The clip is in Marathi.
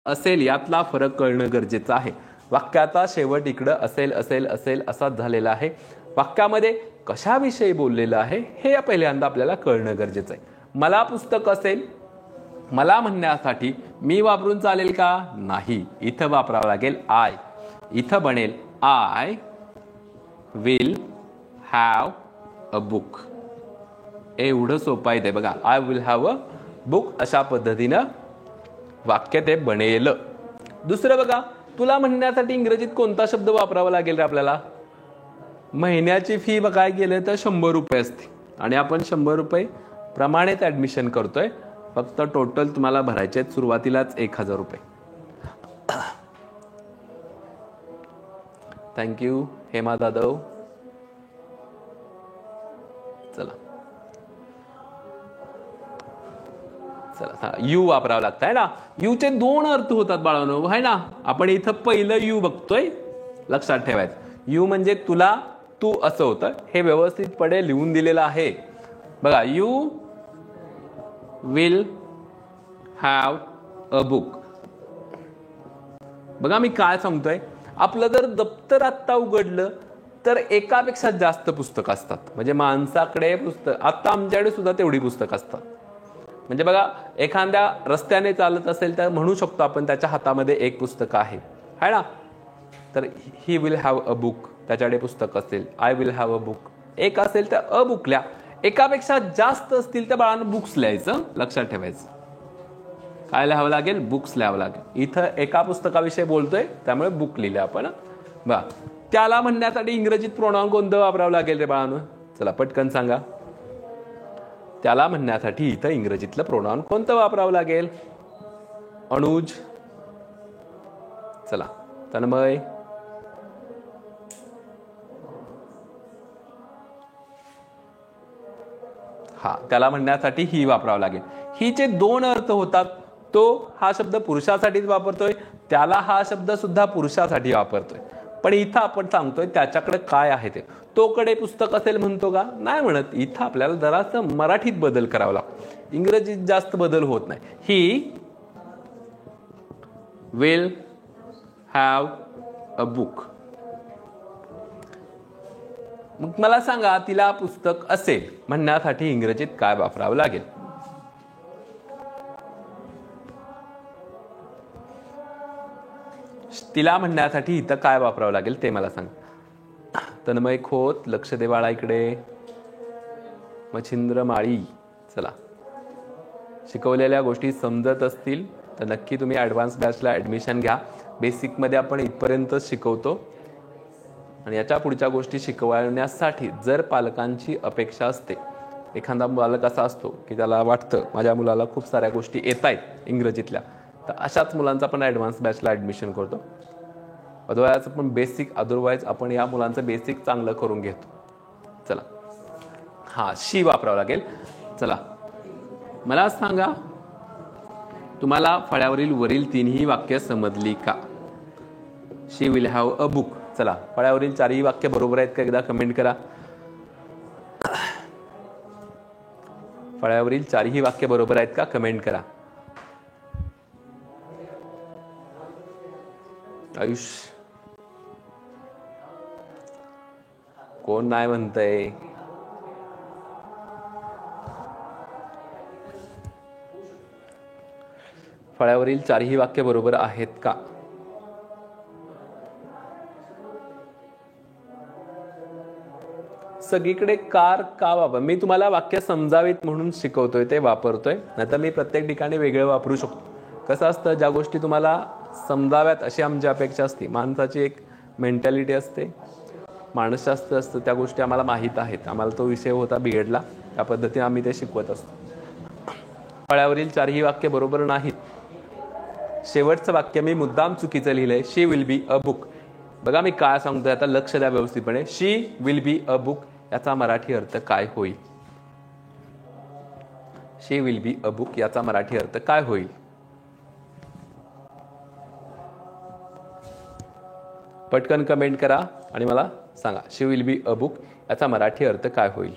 असेल यातला फरक कळणं गरजेचं आहे. वाक्याचा शेवट इकडं असेल असेल असेल असाच झालेला आहे. वाक्यामध्ये कशाविषयी बोललेलं आहे हे पहिल्यांदा आपल्याला कळणं गरजेचं आहे. मला पुस्तक असेल, मला म्हणण्यासाठी मी वापरून चालेल का? नाही. इथं वापरावं लागेल आय. इथं बनेल I will have a book. एवढं सोपं आहे ते बघा. I will have a book अशा पद्धतीनं वाक्य ते बनेल. दुसरं बघा, तुला म्हणण्यासाठी इंग्रजीत कोणता शब्द वापरावा लागेल रे आपल्याला? महिन्याची फी बघायला गेलं तर 100 रुपये असते आणि आपण 100 रुपये प्रमाणित ऍडमिशन करतोय. फक्त टोटल तुम्हाला भरायचे आहेत सुरुवातीलाच 1000 रुपये. थँक्यू हेमा जाधव. चला चला यू वापरावं लागतं आहे ना. यूचे 2 अर्थ होतात बाळांनो आहे ना. आपण इथं पहिलं यू बघतोय, लक्षात ठेवायचं. यू म्हणजे तुला, तू असं होतं. हे व्यवस्थितपणे लिहून दिलेलं आहे बघा. You will have a book. बघा मी काय सांगतोय, आपलं जर दप्तर आत्ता उघडलं तर एकापेक्षा जास्त पुस्तकं असतात. म्हणजे माणसाकडे पुस्तक, आता आमच्याकडे सुद्धा तेवढी पुस्तकं असतात. म्हणजे बघा, एखाद्या रस्त्याने चालत असेल तर म्हणू शकतो आपण त्याच्या हातामध्ये एक पुस्तक आहे ना. तर he will have a book, त्याच्याकडे पुस्तक असेल. I will have a book. एक असेल तर अ बुक लिहा. एकापेक्षा जास्त असतील तर बाळांनो बुक्स लिहायचं, लक्षात ठेवायचं. काय लिहावं लागेल? बुक्स लिहावं लागेल. इथं एका पुस्तकाविषयी बोलतोय त्यामुळे बुक लिहिलं आपण. बा त्याला म्हणण्यासाठी इंग्रजीत प्रोनाउन कोणतं वापरावं लागेल रे बाळांनो? चला पटकन सांगा. त्याला म्हणण्यासाठी इथं इंग्रजीतलं प्रोनाउन कोणतं वापरावं लागेल? अनुज, चला तन्मय, हा त्याला म्हणण्यासाठी ही वापरावं लागेल. हीचे 2 अर्थ होतात. तो हा शब्द पुरुषासाठीच वापरतोय, त्याला हा शब्द सुद्धा पुरुषासाठी वापरतोय. पण इथं आपण सांगतोय त्याच्याकडे काय आहे ते. तो कडे पुस्तक असेल म्हणतो का? नाही म्हणत. इथं आपल्याला जरासं मराठीत बदल करावा लागतो, इंग्रजीत जास्त बदल होत नाही. He will have a book. मग मला सांगा, तिला पुस्तक असेल म्हणण्यासाठी इंग्रजीत काय वापरावं लागेल? तिला म्हणण्यासाठी इथं काय वापरावं लागेल ते मला सांग. तन्मय खोत, लक्ष दे बाळा इकडे. मच्छिंद्र माळी, चला. शिकवलेल्या गोष्टी समजत असतील तर नक्की तुम्ही ॲडव्हान्स बॅचला ॲडमिशन घ्या. बेसिकमध्ये आपण इथपर्यंतच शिकवतो आणि याच्या पुढच्या गोष्टी शिकवण्यासाठी जर पालकांची अपेक्षा असते, एखादा पालक असा असतो की त्याला वाटतं माझ्या मुलाला खूप साऱ्या गोष्टी येत आहेत इंग्रजीतल्या, तर अशाच मुलांचा आपण ॲडव्हान्स बॅचला ॲडमिशन करतो. अदरवाईज आपण अदरवाईज आपण या मुलांचं बेसिक चांगलं करून घेतो. चला हां, शी वापरावं लागेल. चला मला सांगा, तुम्हाला फळ्यावरील वरील 3ही वाक्य समजली का? शी विल हॅव अ बुक. चला फळ्यावरील 4ही वाक्य बरोबर आहेत का एकदा कमेंट करा. फळ्यावरील 4ही वाक्य बरोबर आहेत का कमेंट करा. आयुष कोण नाही म्हणतंय? फळ्यावरील 4ही वाक्य बरोबर आहेत का? सगळीकडे कार का वापर? मी तुम्हाला वाक्य समजावीत म्हणून शिकवतोय, ते वापरतोय. नाहीतर मी प्रत्येक ठिकाणी वेगळं वापरू शकतो. कसं असतं, ज्या गोष्टी तुम्हाला समजाव्यात अशी आमची अपेक्षा असते. माणसाची एक मेंटॅलिटी असते, मानसशास्त्र असतं, त्या गोष्टी आम्हाला माहीत आहेत. आम्हाला तो विषय होता बीएडला, त्या पद्धतीने आम्ही ते शिकवत असतो. फळ्यावरील 4ही वाक्य बरोबर नाहीत. शेवटचं वाक्य मी मुद्दाम चुकीचं लिहिलंय. शी विल बी अ बुक. बघा मी काय सांगतोय आता, लक्ष द्या व्यवस्थितपणे. शी विल बी अ बुक याचा मराठी अर्थ काय होईल? शी विल बी अ बुक याचा मराठी अर्थ काय होईल? पटकन कमेंट करा आणि मला सांगा. शी विल बी अ बुक याचा मराठी अर्थ काय होईल?